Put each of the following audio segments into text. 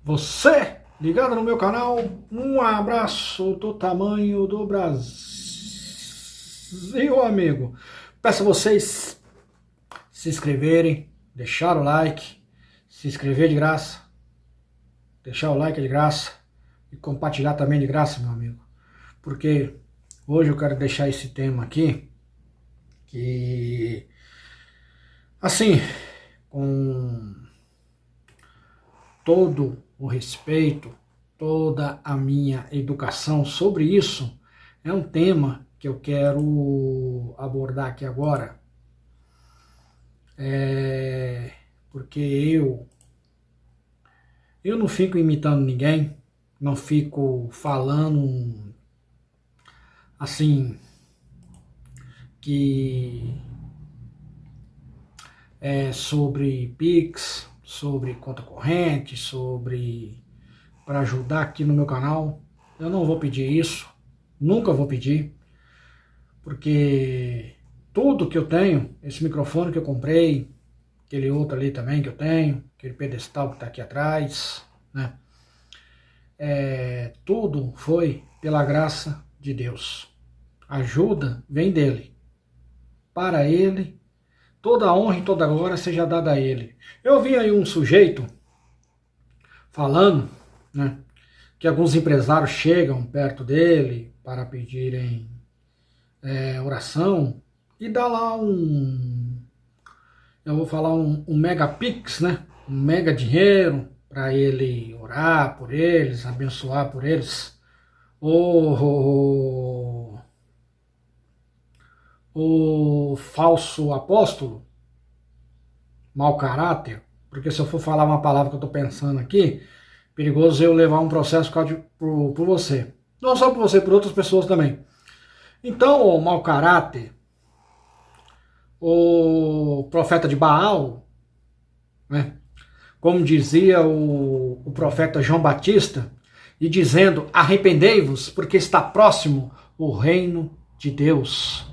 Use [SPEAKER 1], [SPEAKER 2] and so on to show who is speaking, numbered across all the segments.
[SPEAKER 1] Você ligado no meu canal, um abraço do tamanho do Brasil, amigo. Peço a vocês se inscreverem, deixar o like, se inscrever de graça, deixar o like de graça e compartilhar também de graça, meu amigo. Porque hoje eu quero deixar esse tema aqui, que assim, com todo o respeito, toda a minha educação sobre isso, é um tema que eu quero abordar aqui agora. Porque eu não fico imitando ninguém, não fico falando assim que é sobre Pix, sobre conta corrente, sobre para ajudar aqui no meu canal. Eu não vou pedir isso, nunca vou pedir, porque tudo que eu tenho, esse microfone que eu comprei, aquele outro ali também que eu tenho, aquele pedestal que está aqui atrás, né? Tudo foi pela graça de Deus. A ajuda vem dele, para ele. Toda a honra e toda a glória seja dada a ele. Eu vi aí um sujeito falando, né, que alguns empresários chegam perto dele para pedirem oração e dá lá eu vou falar um mega pix, né, um mega dinheiro para ele orar por eles, abençoar por eles. O falso apóstolo, mau caráter, porque se eu for falar uma palavra que eu estou pensando aqui, perigoso eu levar um processo por você. Não só por você, por outras pessoas também. Então, o mau caráter, o profeta de Baal, né, como dizia o profeta João Batista, e dizendo, arrependei-vos, porque está próximo o reino de Deus.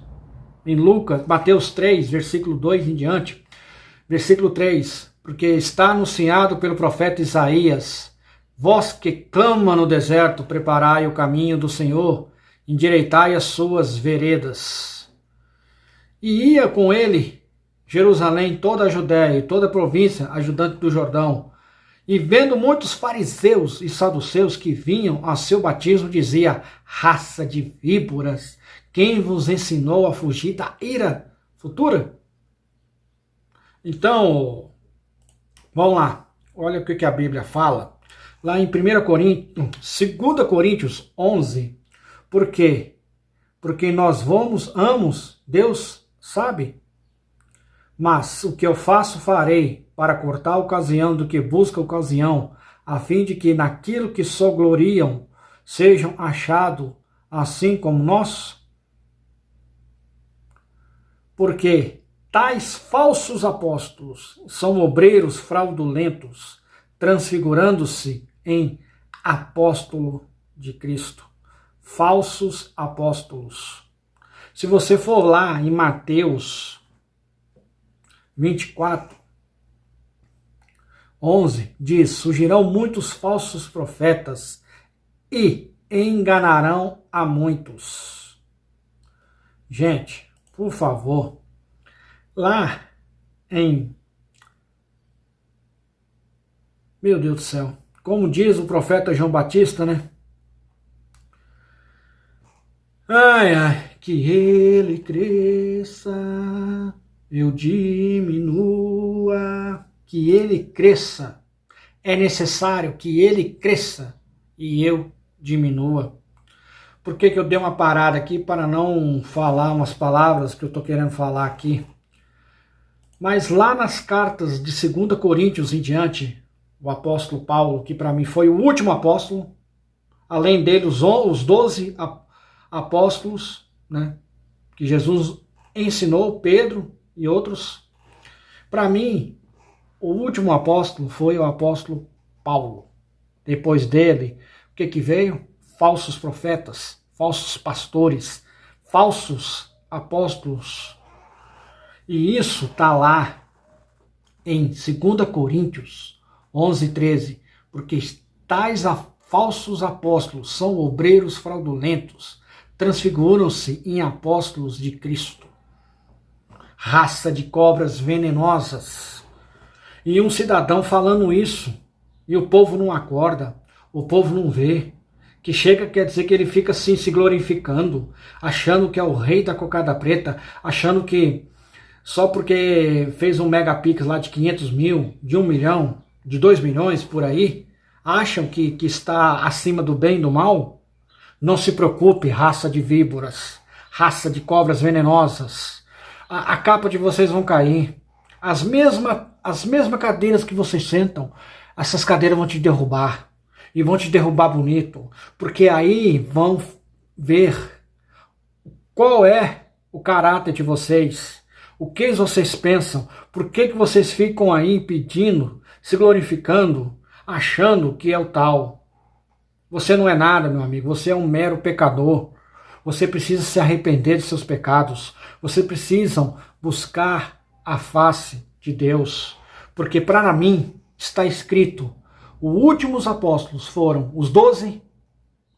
[SPEAKER 1] Em Mateus 3, versículo 2 em diante, versículo 3, porque está anunciado pelo profeta Isaías, vós que clama no deserto, preparai o caminho do Senhor, endireitai as suas veredas. E ia com ele Jerusalém, toda a Judéia e toda a província, ajudante do Jordão. E vendo muitos fariseus e saduceus que vinham a seu batismo, dizia, raça de víboras, quem vos ensinou a fugir da ira futura? Então, vamos lá. Olha o que a Bíblia fala. Lá em 2 Coríntios 11. Por quê? Porque nós amamos, Deus sabe. Mas o que eu faço, farei, para cortar a ocasião do que busca a ocasião, a fim de que naquilo que só gloriam, sejam achados assim como nós. Porque tais falsos apóstolos são obreiros fraudulentos, transfigurando-se em apóstolo de Cristo. Falsos apóstolos. Se você for lá em Mateus 24, 11, diz, surgirão muitos falsos profetas e enganarão a muitos. Gente, por favor, lá em... Meu Deus do céu, como diz o profeta João Batista, né? Ai, ai, que ele cresça, eu diminua, que ele cresça. É necessário que ele cresça e eu diminua. Por que eu dei uma parada aqui para não falar umas palavras que eu estou querendo falar aqui? Mas lá nas cartas de 2 Coríntios em diante, o apóstolo Paulo, que para mim foi o último apóstolo, além dele os 12 apóstolos, né, que Jesus ensinou, Pedro e outros, para mim, o último apóstolo foi o apóstolo Paulo. Depois dele, o que veio? Falsos profetas, falsos pastores, falsos apóstolos. E isso está lá em 2 Coríntios 11, 13, porque falsos apóstolos são obreiros fraudulentos, transfiguram-se em apóstolos de Cristo. Raça de cobras venenosas. E um cidadão falando isso, e o povo não acorda, o povo não vê, que chega quer dizer que ele fica assim se glorificando, achando que é o rei da cocada preta, achando que só porque fez um megapix lá de 500 mil, de 1 milhão, de 2 milhões por aí, acham que está acima do bem e do mal? Não se preocupe, raça de víboras, raça de cobras venenosas. A capa de vocês vão cair. As mesmas cadeiras que vocês sentam, essas cadeiras vão te derrubar. E vão te derrubar bonito. Porque aí vão ver qual é o caráter de vocês. O que vocês pensam. Por que vocês ficam aí pedindo, se glorificando, achando que é o tal. Você não é nada, meu amigo. Você é um mero pecador. Você precisa se arrepender de seus pecados. Você precisa buscar a face de Deus. Porque para mim está escrito, os últimos apóstolos foram os 12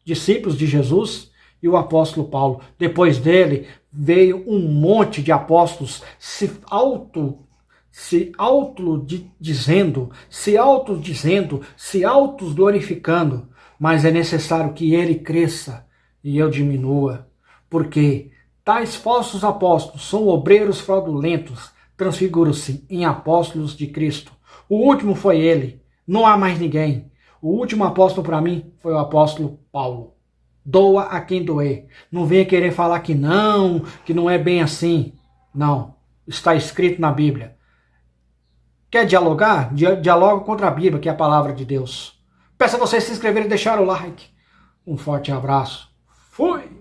[SPEAKER 1] discípulos de Jesus e o apóstolo Paulo. Depois dele veio um monte de apóstolos se auto-glorificando. Mas é necessário que ele cresça e eu diminua. Porque tais falsos apóstolos são obreiros fraudulentos, transfiguram-se em apóstolos de Cristo. O último foi ele, não há mais ninguém. O último apóstolo para mim foi o apóstolo Paulo. Doa a quem doer. Não venha querer falar que não é bem assim. Não, está escrito na Bíblia. Quer dialogar? Dialoga contra a Bíblia, que é a palavra de Deus. Peço a vocês se inscreverem e deixar o like. Um forte abraço. Fui!